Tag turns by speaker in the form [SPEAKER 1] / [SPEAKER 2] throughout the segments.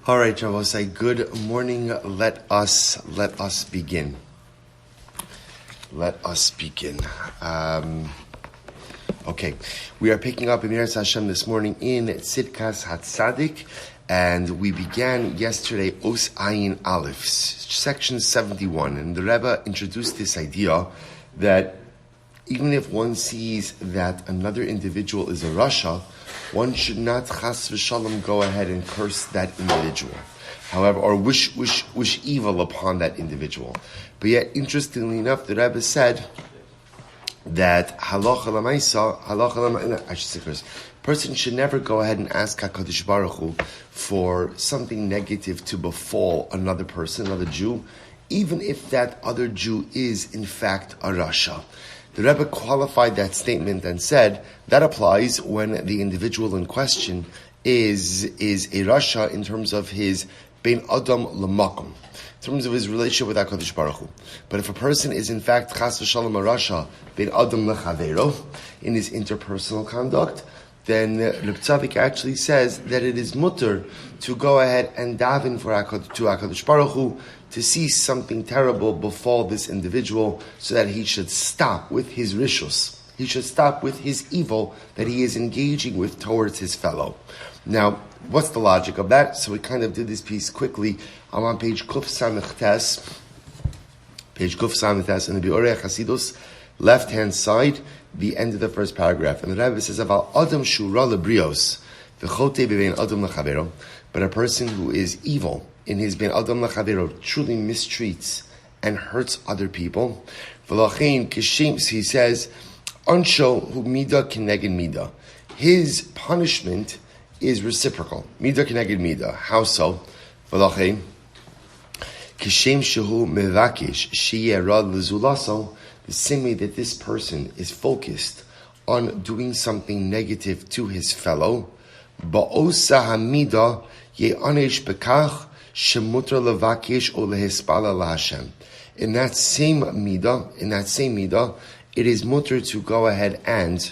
[SPEAKER 1] All right, Javosai, good morning. Let us begin. Let us begin. Okay, we are picking up in Eretz Hashem this morning in Tzidkas Hatzaddik, and we began yesterday Os Ayin Aleph, section 71, and the Rebbe introduced this idea that even if one sees that another individual is a Rasha, one should not chas v'shalom go ahead and curse that individual. However, or wish evil upon that individual. But yet, interestingly enough, the Rebbe said that person should never go ahead and ask HaKadosh Baruch Hu for something negative to befall another person, another Jew, even if that other Jew is in fact a Rasha. The Rebbe qualified that statement and said that applies when the individual in question is a Rasha in terms of his Bein Adam L'Makom, in terms of his relationship with HaKadosh Baruch Hu. But if a person is in fact Chas v'Shalom a Rasha, Bein Adam L'Chavero, in his interpersonal conduct, then Tzidkas actually says that it is mutter to go ahead and daven to HaKadosh Baruch Hu to see something terrible befall this individual so that he should stop with his rishus. He should stop with his evil that he is engaging with towards his fellow. Now, what's the logic of that? So we kind of did this piece quickly. I'm on page Kuf Samech Tes in the Biorei Chasidus, left-hand side, the end of the first paragraph. And the Rebbe says about Adam Shura Lebrios, V'chote B'vein Adam L'Chavero, but a person who is evil in his Bein Adam L'Chavero truly mistreats and hurts other people. V'lachein Kishem, he says, Ansho hu Mida Keneged Mida. His punishment is reciprocal. Mida Keneged Mida. How so? V'lachein Kishem shehu mevakish sheyeh rad lezulaso. The same way that this person is focused on doing something negative to his fellow, ba'osa hamida ye'anesh bekach shemutra levakish o lehispala laHashem. In that same midah, it is mutter to go ahead and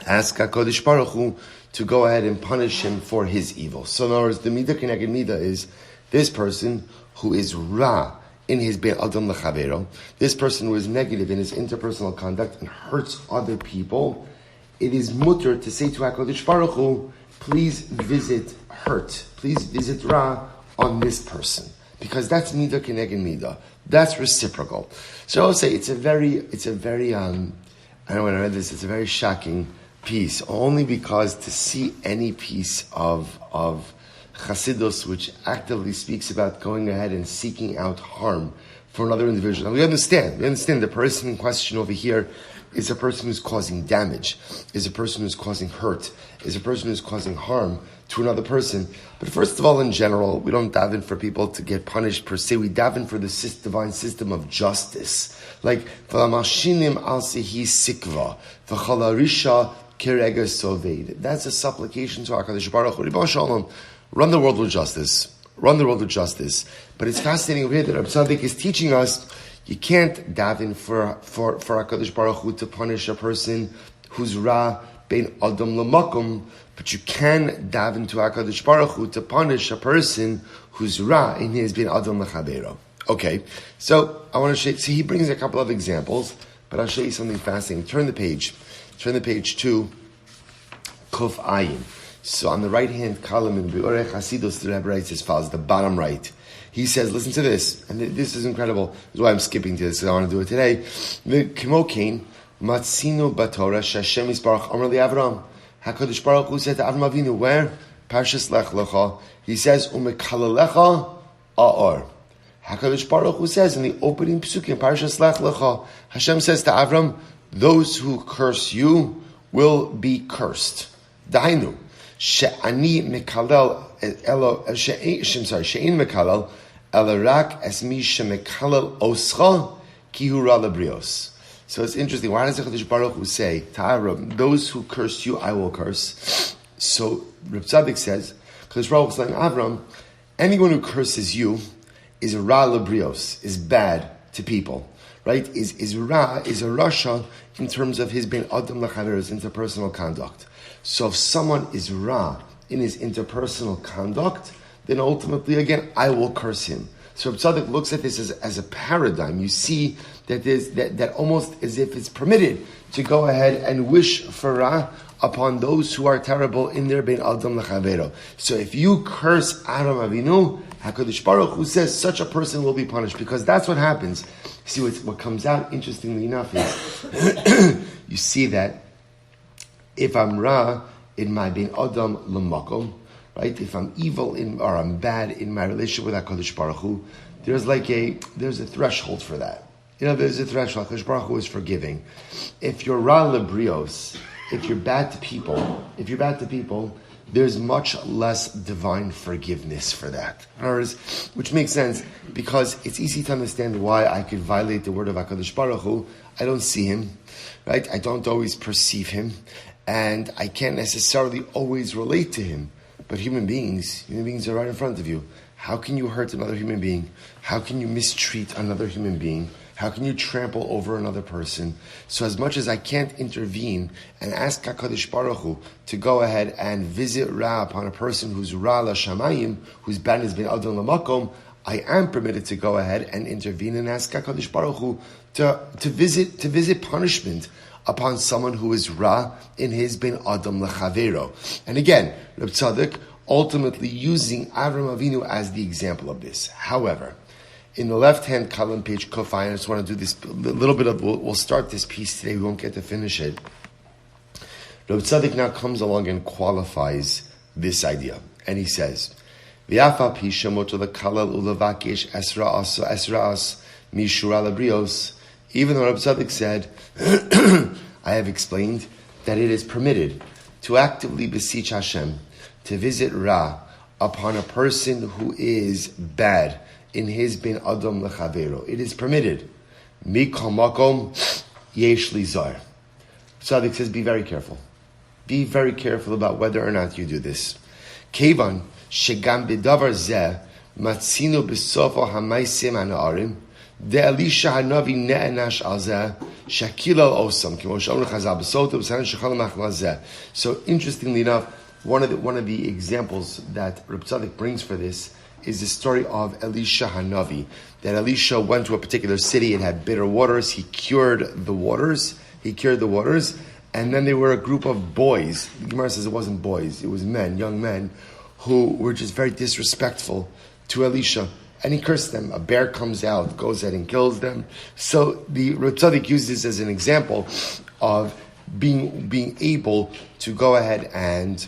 [SPEAKER 1] ask HaKadosh Baruch Hu to go ahead and punish him for his evil. So in other words, the midah keneged midah is this person who is ra in his Bein Adam L'Chavero, this person who is negative in his interpersonal conduct and hurts other people, it is mutter to say to HaKadosh Baruch Hu, please visit ra on this person. Because that's midah keneged midah. That's reciprocal. So I'll say it's a very, I don't know when I read this, it's a very shocking piece, only because to see any piece of Chassidus which actively speaks about going ahead and seeking out harm for another individual. And we understand the person in question over here is a person who's causing damage, is a person who's causing hurt, is a person who's causing harm to another person. But first of all, in general, we don't daven for people to get punished per se. We daven for the divine system of justice. Like, v'lamashinim al sehi sikva, v'chalarisha kerega soved. That's a supplication to HaKadosh Baruch Hu. Ribbon Shalom, run the world with justice. But it's fascinating over here that Hatzaddik is teaching us you can't daven for HaKadosh Baruch Hu to punish a person who's ra bein adam l'makom, but you can daven to HaKadosh Baruch Hu to punish a person who's ra in his bein adam l'chavero. Okay, so I want to show you, so he brings a couple of examples, but I'll show you something fascinating. Turn the page to Kuf Ayin. So on the right-hand column in Biorei Chasidus, the Rebbe writes as follows, the bottom right. He says, listen to this, and this is incredible. This is why I'm skipping to this, because I want to do it today. Kimo kain, matzino batorah, shashem yisbarach amar li Avram. HaKadosh Baruch Hu said to Avram Avinu, where? Parshas Lech Lecha. He says, umekalalecha a'or. HaKadosh Baruch Hu says in the opening psukim, Parshas Lech Lecha, Hashem says to Avram, those who curse you will be cursed. Dainu. She'ani mekalel she'in mekalel elarak esmi shemekalel oscha kihura lebrios. So it's interesting. Why does the Chadosh Baruch Hu say to Avram, those who curse you, I will curse? So Reb Tzaddik says, Chadosh Baruch Hu is saying, Avram, anyone who curses you is ra lebrios, is bad to people. Right? Is ra, is a rasha in terms of his bein adam l'chaver, his interpersonal conduct. So if someone is ra in his interpersonal conduct, then ultimately, again, I will curse him. So Hatzaddik looks at this as a paradigm. You see that there's that almost as if it's permitted to go ahead and wish for Ra upon those who are terrible in their bein adam lechavero. So if you curse Aram Avinu, HaKadosh Baruch Hu says such a person will be punished, because that's what happens. See, what comes out, interestingly enough, is you see that if I'm Ra in my bein adam l'makom, right? If I'm evil or I'm bad in my relationship with HaKadosh Baruch Hu, there's a threshold for that. There's a threshold. HaKadosh Baruch Hu is forgiving. If you're Ra lebrios, if you're bad to people, there's much less divine forgiveness for that. Which makes sense, because it's easy to understand why I could violate the word of HaKadosh Baruch Hu. I don't see him, right? I don't always perceive him, and I can't necessarily always relate to him. But human beings are right in front of you. How can you hurt another human being? How can you mistreat another human being? How can you trample over another person? So as much as I can't intervene and ask HaKadosh Baruch Hu to go ahead and visit Ra upon a person who's Ra la Shamayim, whose ban has been Adon Lamakom, I am permitted to go ahead and intervene and ask HaKadosh Baruch Hu to visit punishment upon someone who is Ra in his Ben Adam Lechavero. And again, Reb Tzaddik ultimately using Avram Avinu as the example of this. However, in the left-hand column, page Kofai, I just want to do this little bit of, we'll start this piece today, we won't get to finish it. Reb Tzaddik now comes along and qualifies this idea. And he says, V'afa pi shemoto lekalal ulavakish esra'as mishura lebrios. Even though Reb Tzaddik said, I have explained that it is permitted to actively beseech Hashem to visit Ra upon a person who is bad in his bin Adam lechavero. It is permitted. Mikol makom yesh li zar. Tzaddik says, be very careful. Be very careful about whether or not you do this. Kevan shegam bedavar zeh matzinu besofo hamaysim anaarim de Elisha hanavi ne'enash al zeh shakil al osam kimo shamru chazal besoto b'sanan shechal machmal zeh. So interestingly enough, one of the examples that Reb Tzaddik brings for this is the story of Elisha Hanavi. That Elisha went to a particular city and had bitter waters. He cured the waters. And then there were a group of boys. The Gemara says it wasn't boys. It was men, young men, who were just very disrespectful to Elisha. And he cursed them. A bear comes out, goes ahead and kills them. So the Reb Tzaddik used this as an example of being able to go ahead and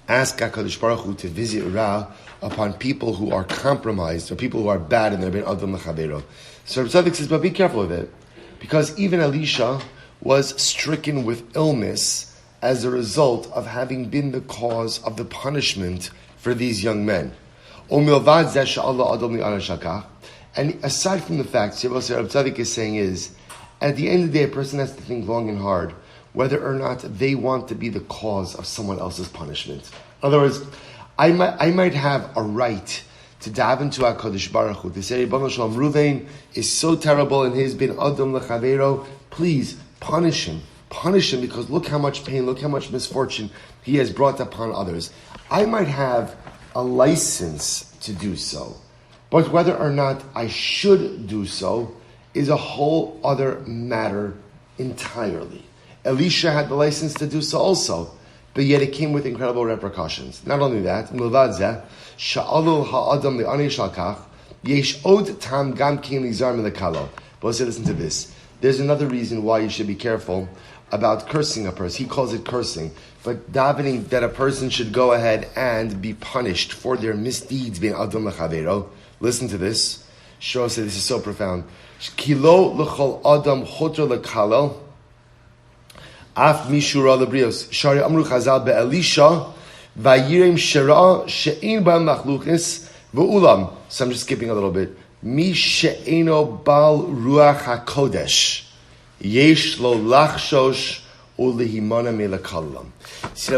[SPEAKER 1] ask HaKadosh Baruch Hu to visit Ra upon people who are compromised or people who are bad in their ben Adam Lechavero. So Reb Tzaddik says, but be careful with it, because even Elisha was stricken with illness as a result of having been the cause of the punishment for these young men. And aside from the fact, what Reb Tzaddik is saying is, at the end of the day, a person has to think long and hard whether or not they want to be the cause of someone else's punishment. In other words, I might have a right to daven to HaKadosh Baruch Hu, to say, Ribono Shel Olam, Ruvain is so terrible and he has been Adam Lechavero, please punish him because look how much pain, look how much misfortune he has brought upon others. I might have a license to do so, but whether or not I should do so is a whole other matter entirely. Elisha had the license to do so also, but yet it came with incredible repercussions. Not only that, but listen to this. There's another reason why you should be careful about cursing a person. He calls it cursing, but davening that a person should go ahead and be punished for their misdeeds being adam lechavero. Listen to this. Shro said this is so profound. Kilo l'chol adam choter lekalel. Af mishura lebrios. Shari amru chazal be'elisha vayirem shera she'in ba'am machluchis v'ulam. So I'm just skipping a little bit. Mi she'eno bal ruach hakodesh yesh lo lachshosh ulehimana melakalam. See,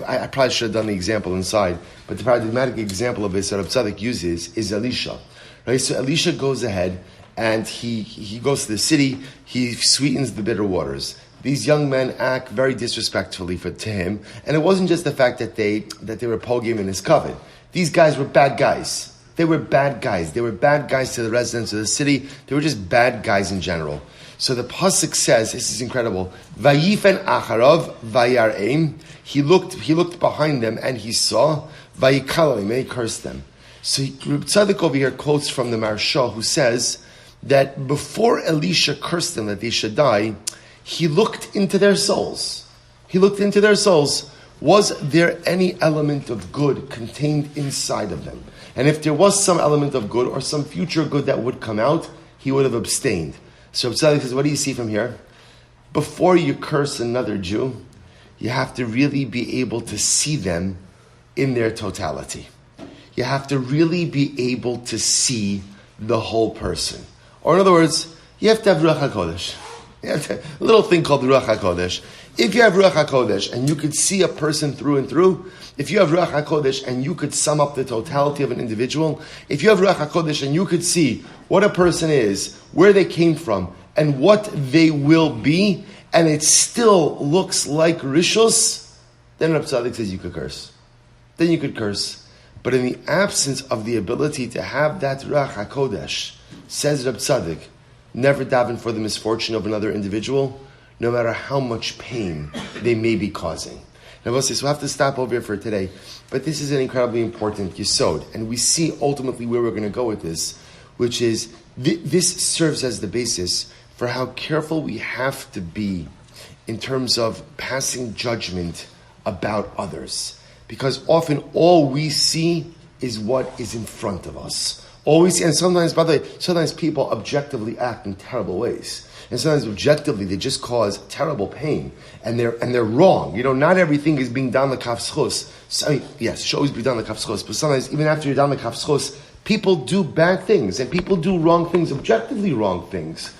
[SPEAKER 1] I probably should have done the example inside, but the paradigmatic example of this that Reb Tzaddik uses is Elisha. Right? So Elisha goes ahead and he goes to the city. He sweetens the bitter waters. These young men act very disrespectfully to him, and it wasn't just the fact that they were pogim in his covet. these guys were bad guys. They were bad guys. They were bad guys to the residents of the city. They were just bad guys in general. So the pasuk says, this is incredible. Vayifen acharov vayar'em. He looked behind them and he saw vayikalim, and he cursed them. So Hatzaddik over here quotes from the Maharsha, who says that before Elisha cursed them that they should die, he looked into their souls. He looked into their souls. Was there any element of good contained inside of them? And if there was some element of good or some future good that would come out, he would have abstained. So Hatzaddik says, what do you see from here? Before you curse another Jew, you have to really be able to see them in their totality. You have to really be able to see the whole person. Or in other words, you have to have Ruach HaKodesh. You have to, a little thing called Ruach HaKodesh. If you have Ruach HaKodesh and you could see a person through and through, if you have Ruach HaKodesh and you could sum up the totality of an individual, if you have Ruach HaKodesh and you could see what a person is, where they came from, and what they will be, and it still looks like Rishus, then Reb Tzaddik says you could curse. Then you could curse. But in the absence of the ability to have that Ruach HaKodesh, says Reb Tzaddik, never daven for the misfortune of another individual, no matter how much pain they may be causing. Now, we'll have to stop over here for today, but this is an incredibly important yesod, and we see ultimately where we're going to go with this, which is this serves as the basis for how careful we have to be in terms of passing judgment about others. Because often all we see is what is in front of us. All we see, and sometimes, by the way, sometimes people objectively act in terrible ways. And sometimes objectively they just cause terrible pain. And they're wrong. Not everything is being done like kafschus. Yes, it should always be done like kafschus, but sometimes even after you're done like kafschus, people do bad things and people do wrong things, objectively wrong things.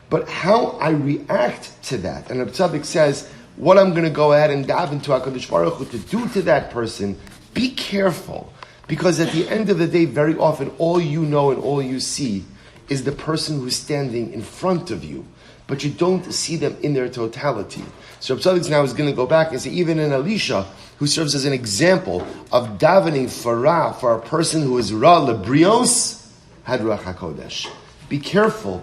[SPEAKER 1] But how I react to that, and Hatzaddik says, what I'm going to go ahead and daven to HaKadosh Baruch Hu to do to that person, be careful. Because at the end of the day, very often, all you know and all you see is the person who's standing in front of you. But you don't see them in their totality. So Hatzaddik now is going to go back and say, even in Elisha, who serves as an example of davening for a person who is Ra Lebrios, had Ruach HaKodesh. Be careful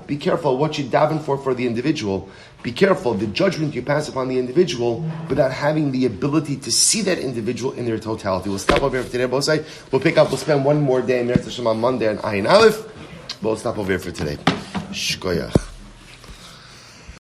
[SPEAKER 1] what you daven for the individual. Be careful the judgment you pass upon the individual without having the ability to see that individual in their totality. We'll stop over here for today. We'll spend one more day in Eretz Hashem on Monday on Ayin Aleph. We'll stop over here for today. Shkoyach.